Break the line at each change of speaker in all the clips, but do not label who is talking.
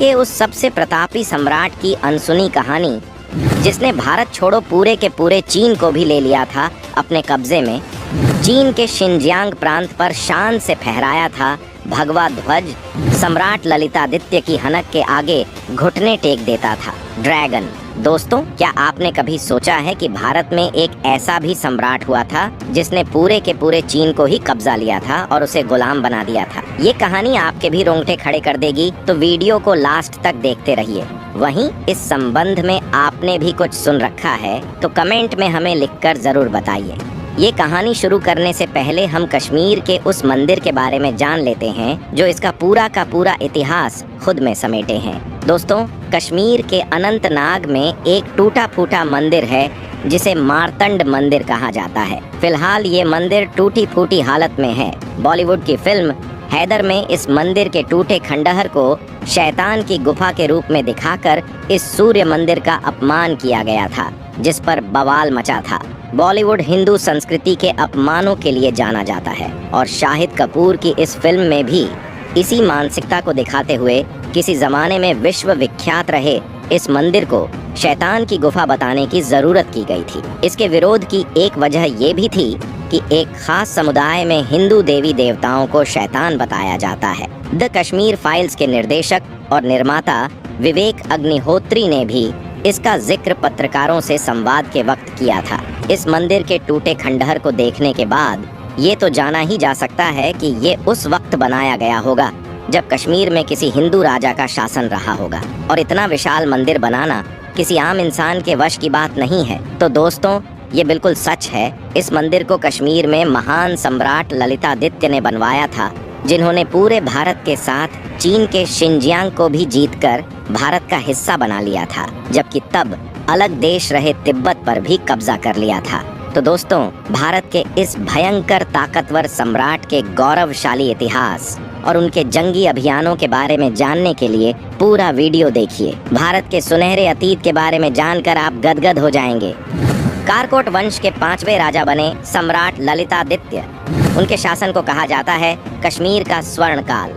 के उस सबसे प्रतापी सम्राट की अनसुनी कहानी, जिसने भारत छोड़ो पूरे के पूरे चीन को भी ले लिया था अपने कब्जे में, चीन के शिनजियांग प्रांत पर शान से फहराया था भगवा ध्वज, सम्राट ललितादित्य की हनक के आगे घुटने टेक देता था ड्रैगन। दोस्तों, क्या आपने कभी सोचा है कि भारत में एक ऐसा भी सम्राट हुआ था जिसने पूरे के पूरे चीन को ही कब्जा लिया था और उसे गुलाम बना दिया था? ये कहानी आपके भी रोंगटे खड़े कर देगी, तो वीडियो को लास्ट तक देखते रहिए। वहीं इस संबंध में आपने भी कुछ सुन रखा है तो कमेंट में हमें लिखकर जरूर बताइए। ये कहानी शुरू करने से पहले हम कश्मीर के उस मंदिर के बारे में जान लेते हैं जो इसका पूरा का पूरा इतिहास खुद में समेटे हैं। दोस्तों, कश्मीर के अनंतनाग में एक टूटा फूटा मंदिर है जिसे मार्तंड मंदिर कहा जाता है। फिलहाल ये मंदिर टूटी फूटी हालत में है। बॉलीवुड की फिल्म हैदर में इस मंदिर के टूटे खंडहर को शैतान की गुफा के रूप में दिखाकर इस सूर्य मंदिर का अपमान किया गया था, जिस पर बवाल मचा था। बॉलीवुड हिंदू संस्कृति के अपमानों के लिए जाना जाता है और शाहिद कपूर की इस फिल्म में भी इसी मानसिकता को दिखाते हुए किसी जमाने में विश्व विख्यात रहे इस मंदिर को शैतान की गुफा बताने की जरूरत की गई थी। इसके विरोध की एक वजह ये भी थी कि एक खास समुदाय में हिंदू देवी देवताओं को शैतान बताया जाता है। द कश्मीर फाइल्स के निर्देशक और निर्माता विवेक अग्निहोत्री ने भी इसका जिक्र पत्रकारों से संवाद के वक्त किया था। इस मंदिर के टूटे खंडहर को देखने के बाद ये तो जाना ही जा सकता है कि ये उस वक्त बनाया गया होगा जब कश्मीर में किसी हिंदू राजा का शासन रहा होगा, और इतना विशाल मंदिर बनाना किसी आम इंसान के वश की बात नहीं है। तो दोस्तों, ये बिल्कुल सच है। इस मंदिर को कश्मीर में महान सम्राट ललितादित्य ने बनवाया था, जिन्होंने पूरे भारत के साथ चीन के शिनजियांग को भी जीतकर भारत का हिस्सा बना लिया था, जबकि तब अलग देश रहे तिब्बत पर भी कब्जा कर लिया था। तो दोस्तों, भारत के इस भयंकर ताकतवर सम्राट के गौरवशाली इतिहास और उनके जंगी अभियानों के बारे में जानने के लिए पूरा वीडियो देखिए। भारत के सुनहरे अतीत के बारे में जानकर आप गदगद हो जाएंगे। कारकोट वंश के 5वें राजा बने सम्राट ललितादित्य। उनके शासन को कहा जाता है कश्मीर का स्वर्ण काल।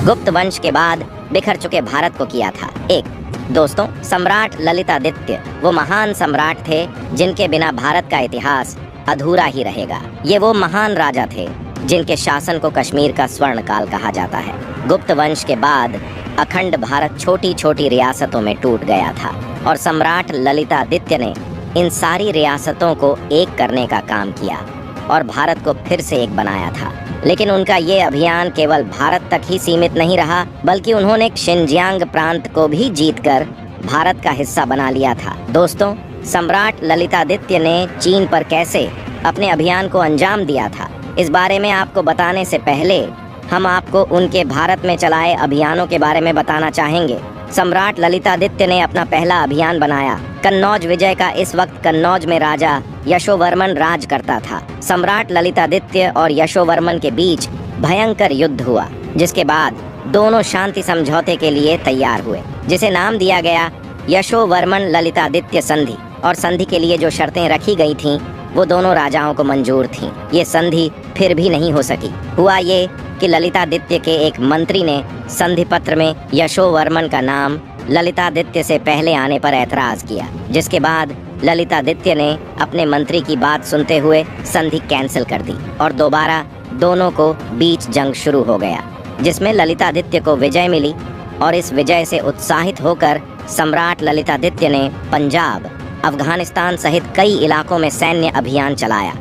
गुप्त वंश के बाद बिखर चुके भारत को किया था एक। दोस्तों, सम्राट ललितादित्य वो महान सम्राट थे जिनके बिना भारत का इतिहास अधूरा ही रहेगा। ये वो महान राजा थे जिनके शासन को कश्मीर का स्वर्ण काल कहा जाता है। गुप्त वंश के बाद अखंड भारत छोटी छोटी रियासतों में टूट गया था और सम्राट ललितादित्य ने इन सारी रियासतों को एक करने का काम किया और भारत को फिर से एक बनाया था। लेकिन उनका ये अभियान केवल भारत तक ही सीमित नहीं रहा, बल्कि उन्होंने शिनजियांग प्रांत को भी जीतकर भारत का हिस्सा बना लिया था। दोस्तों, सम्राट ललितादित्य ने चीन पर कैसे अपने अभियान को अंजाम दिया था, इस बारे में आपको बताने से पहले हम आपको उनके भारत में चलाए अभियानों के बारे में बताना चाहेंगे। सम्राट ललितादित्य ने अपना पहला अभियान बनाया कन्नौज विजय का। इस वक्त कन्नौज में राजा यशोवर्मन राज करता था। सम्राट ललितादित्य और यशोवर्मन के बीच भयंकर युद्ध हुआ, जिसके बाद दोनों शांति समझौते के लिए तैयार हुए, जिसे नाम दिया गया यशोवर्मन ललितादित्य संधि। और संधि के लिए जो शर्तें रखी गई थीं वो दोनों राजाओं को मंजूर थीं। ये संधि फिर भी नहीं हो सकी। हुआ ये कि ललितादित्य के एक मंत्री ने संधि पत्र में यशोवर्मन का नाम ललितादित्य से पहले आने पर ऐतराज किया, जिसके बाद ललितादित्य ने अपने मंत्री की बात सुनते हुए संधि कैंसिल कर दी और दोबारा दोनों को बीच जंग शुरू हो गया, जिसमें ललितादित्य को विजय मिली। और इस विजय से उत्साहित होकर सम्राट ललितादित्य ने पंजाब, अफगानिस्तान सहित कई इलाकों में सैन्य अभियान चलाया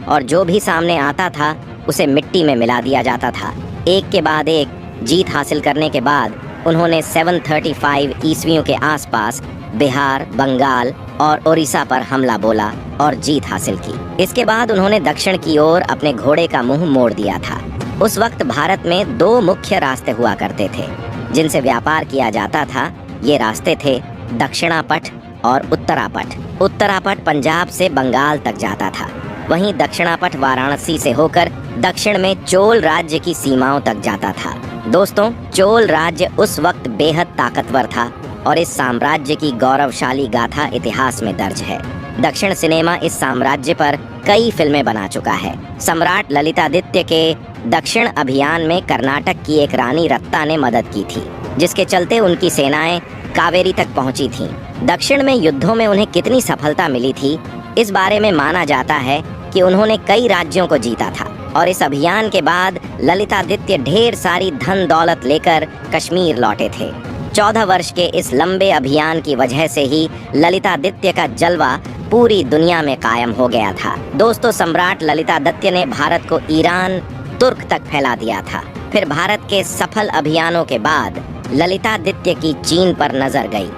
और जो भी सामने आता था उसे मिट्टी में मिला दिया जाता था। एक के बाद एक जीत हासिल करने के बाद उन्होंने 735 ईस्वियों के आसपास बिहार, बंगाल और उड़ीसा पर हमला बोला और जीत हासिल की। इसके बाद उन्होंने दक्षिण की ओर अपने घोड़े का मुंह मोड़ दिया था। उस वक्त भारत में 2 मुख्य रास्ते हुआ करते थे जिनसे व्यापार किया जाता था। ये रास्ते थे दक्षिणापथ और उत्तरापथ। उत्तरापथ पंजाब से बंगाल तक जाता था, वहीं दक्षिणापथ वाराणसी से होकर दक्षिण में चोल राज्य की सीमाओं तक जाता था। दोस्तों, चोल राज्य उस वक्त बेहद ताकतवर था और इस साम्राज्य की गौरवशाली गाथा इतिहास में दर्ज है। दक्षिण सिनेमा इस साम्राज्य पर कई फिल्में बना चुका है। सम्राट ललितादित्य के दक्षिण अभियान में कर्नाटक की एक रानी रत्ता ने मदद की थी जिसके चलते उनकी सेनाएं कावेरी तक पहुंची थीं। दक्षिण में युद्धों में उन्हें कितनी सफलता मिली थी, इस बारे में माना जाता है कि उन्होंने कई राज्यों को जीता था और इस अभियान के बाद ललितादित्य ढेर सारी धन दौलत लेकर कश्मीर लौटे थे। 14 वर्ष के इस लंबे अभियान की वजह से ही ललितादित्य का जलवा पूरी दुनिया में कायम हो गया था। दोस्तों, सम्राट ललितादित्य ने भारत को ईरान, तुर्क तक फैला दिया था। फिर भारत के सफल अभियानों के बाद ललितादित्य की चीन पर नजर गई।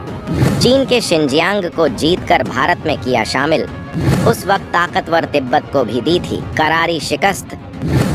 चीन के शिनजियांग को जीतकर भारत में किया शामिल। उस वक्त ताकतवर तिब्बत को भी दी थी करारी शिकस्त।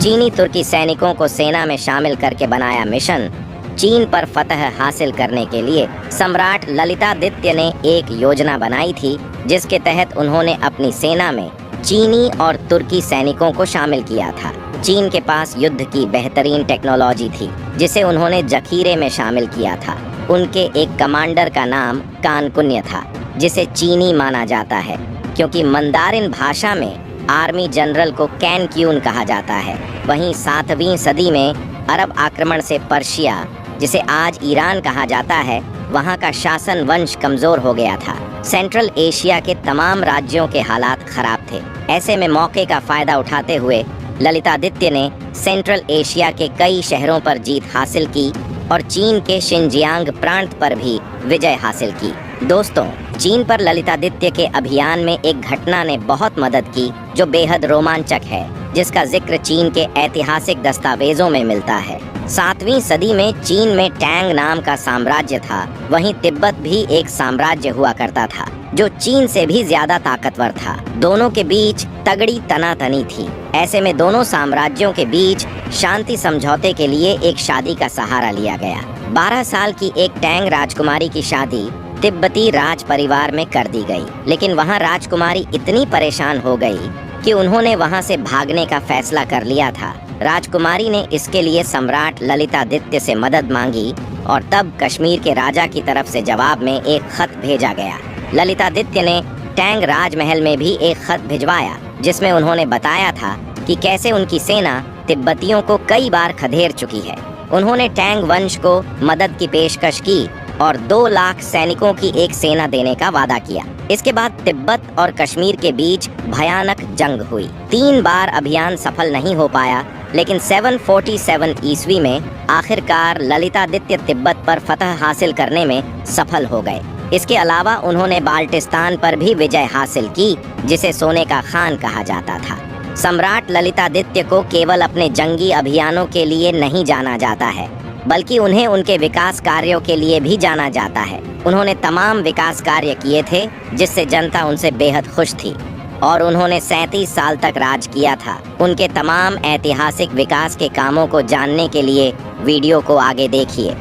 चीनी तुर्की सैनिकों को सेना में शामिल करके बनाया मिशन। चीन पर फतह हासिल करने के लिए सम्राट ललितादित्य ने एक योजना बनाई थी, जिसके तहत उन्होंने अपनी सेना में चीनी और तुर्की सैनिकों को शामिल किया था। चीन के पास युद्ध की बेहतरीन टेक्नोलॉजी थी, जिसे उन्होंने जखीरे में शामिल किया था। उनके एक कमांडर का नाम कानकुन्य था, जिसे चीनी माना जाता है क्योंकि मंदारिन भाषा में आर्मी जनरल को कैनक्यून कहा जाता है। वहीं 7वीं सदी में अरब आक्रमण से पर्शिया, जिसे आज ईरान कहा जाता है, वहाँ का शासन वंश कमजोर हो गया था। सेंट्रल एशिया के तमाम राज्यों के हालात खराब थे। ऐसे में मौके का फायदा उठाते हुए ललितादित्य ने सेंट्रल एशिया के कई शहरों पर जीत हासिल की और चीन के शिनजियांग प्रांत पर भी विजय हासिल की। दोस्तों, चीन पर ललितादित्य के अभियान में एक घटना ने बहुत मदद की जो बेहद रोमांचक है, जिसका जिक्र चीन के ऐतिहासिक दस्तावेजों में मिलता है। 7वीं सदी में चीन में टैंग नाम का साम्राज्य था। वहीं तिब्बत भी एक साम्राज्य हुआ करता था जो चीन से भी ज्यादा ताकतवर था। दोनों के बीच तगड़ी तनातनी थी। ऐसे में दोनों साम्राज्यों के बीच शांति समझौते के लिए एक शादी का सहारा लिया गया। 12 साल की एक टैंग राजकुमारी की शादी तिब्बती राज परिवार में कर दी गई, लेकिन वहां राजकुमारी इतनी परेशान हो गई कि उन्होंने वहां से भागने का फैसला कर लिया था। राजकुमारी ने इसके लिए सम्राट ललितादित्य से मदद मांगी और तब कश्मीर के राजा की तरफ से जवाब में एक खत भेजा गया। ललितादित्य ने टैंग राजमहल में भी एक खत भिजवाया, जिसमें उन्होंने बताया था कि कैसे उनकी सेना तिब्बतियों को कई बार खदेड़ चुकी है। उन्होंने टैंग वंश को मदद की पेशकश की और 2 लाख सैनिकों की एक सेना देने का वादा किया। इसके बाद तिब्बत और कश्मीर के बीच भयानक जंग हुई। 3 बार अभियान सफल नहीं हो पाया, लेकिन 747 ईस्वी में आखिरकार ललितादित्य तिब्बत पर फतह हासिल करने में सफल हो गए। इसके अलावा उन्होंने बाल्टिस्तान पर भी विजय हासिल की, जिसे सोने का खान कहा जाता था। सम्राट ललितादित्य को केवल अपने जंगी अभियानों के लिए नहीं जाना जाता है, बल्कि उन्हें उनके विकास कार्यों के लिए भी जाना जाता है। उन्होंने तमाम विकास कार्य किए थे, जिससे जनता उनसे बेहद खुश थी और उन्होंने 37 साल तक राज किया था। उनके तमाम ऐतिहासिक विकास के कामों को जानने के लिए वीडियो को आगे देखिए।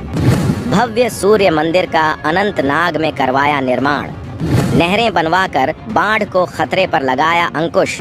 भव्य सूर्य मंदिर का अनंतनाग में करवाया निर्माण, नहरें बनवाकर बाढ़ को खतरे पर लगाया अंकुश,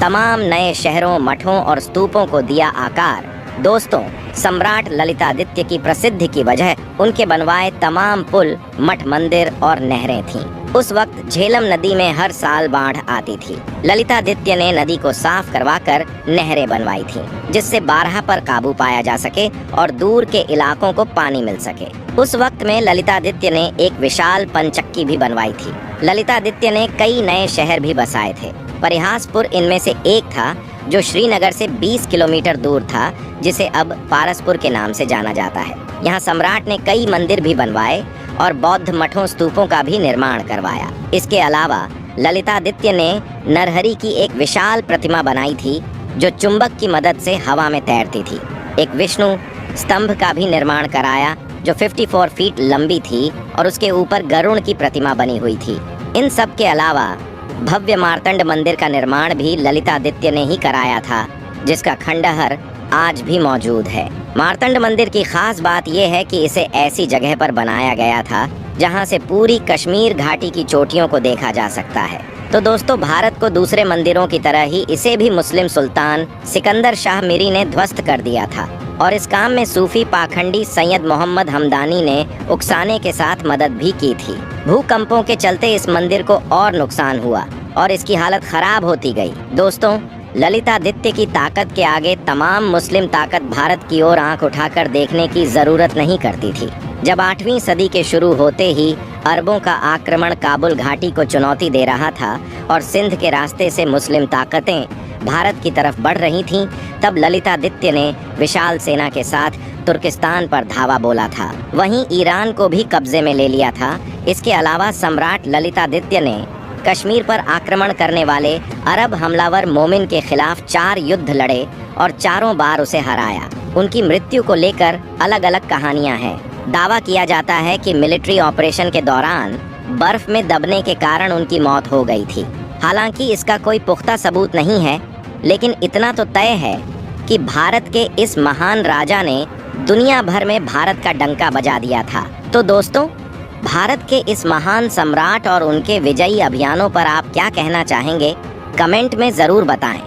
तमाम नए शहरों, मठों और स्तूपों को दिया आकार। दोस्तों, सम्राट ललितादित्य की प्रसिद्धि की वजह उनके बनवाए तमाम पुल, मठ, मंदिर और नहरें थीं। उस वक्त झेलम नदी में हर साल बाढ़ आती थी। ललितादित्य ने नदी को साफ करवाकर नहरें बनवाई थीं, जिससे बारहा पर काबू पाया जा सके और दूर के इलाकों को पानी मिल सके। उस वक्त में ललितादित्य ने एक विशाल पनचक्की भी बनवाई थी। ललितादित्य ने कई नए शहर भी बसाए थे। परिहासपुर इनमें से एक था, जो श्रीनगर से 20 किलोमीटर दूर था, जिसे अब पारसपुर के नाम से जाना जाता है। यहाँ सम्राट ने कई मंदिर भी बनवाए और बौद्ध मठों, स्तूपों का भी निर्माण करवाया। इसके अलावा ललितादित्य ने नरहरि की एक विशाल प्रतिमा बनाई थी, जो चुंबक की मदद से हवा में तैरती थी। एक विष्णु स्तंभ का भी निर्माण कराया, जो 54 फीट लंबी थी और उसके ऊपर गरुड़ की प्रतिमा बनी हुई थी। इन सब के अलावा भव्य मार्तंड मंदिर का निर्माण भी ललितादित्य ने ही कराया था, जिसका खंडहर आज भी मौजूद है। मार्तंड मंदिर की खास बात यह है कि इसे ऐसी जगह पर बनाया गया था जहां से पूरी कश्मीर घाटी की चोटियों को देखा जा सकता है। तो दोस्तों, भारत को दूसरे मंदिरों की तरह ही इसे भी मुस्लिम सुल्तान सिकंदर शाह मिरी ने ध्वस्त कर दिया था और इस काम में सूफी पाखंडी सैयद मोहम्मद हमदानी ने उकसाने के साथ मदद भी की थी। भूकंपों के चलते इस मंदिर को और नुकसान हुआ और इसकी हालत खराब होती गई। दोस्तों, ललितादित्य की ताकत के आगे तमाम मुस्लिम ताकत भारत की ओर आंख उठाकर देखने की जरूरत नहीं करती थी। जब 8वीं सदी के शुरू होते ही अरबों का आक्रमण काबुल घाटी को चुनौती दे रहा था और सिंध के रास्ते से मुस्लिम ताकतें भारत की तरफ बढ़ रही थीं, तब ललितादित्य ने विशाल सेना के साथ तुर्किस्तान पर धावा बोला था। वहीं ईरान को भी कब्जे में ले लिया था। इसके अलावा सम्राट ललितादित्य ने कश्मीर पर आक्रमण करने वाले अरब हमलावर मोमिन के खिलाफ 4 युद्ध लड़े और चारों बार उसे हराया। उनकी मृत्यु को लेकर अलग अलग कहानियां हैं। दावा किया जाता है कि मिलिट्री ऑपरेशन के दौरान बर्फ में दबने के कारण उनकी मौत हो गई थी। हालांकि इसका कोई पुख्ता सबूत नहीं है, लेकिन इतना तो तय है कि भारत के इस महान राजा ने दुनिया भर में भारत का डंका बजा दिया था। तो दोस्तों, भारत के इस महान सम्राट और उनके विजयी अभियानों पर आप क्या कहना चाहेंगे? कमेंट में ज़रूर बताएं।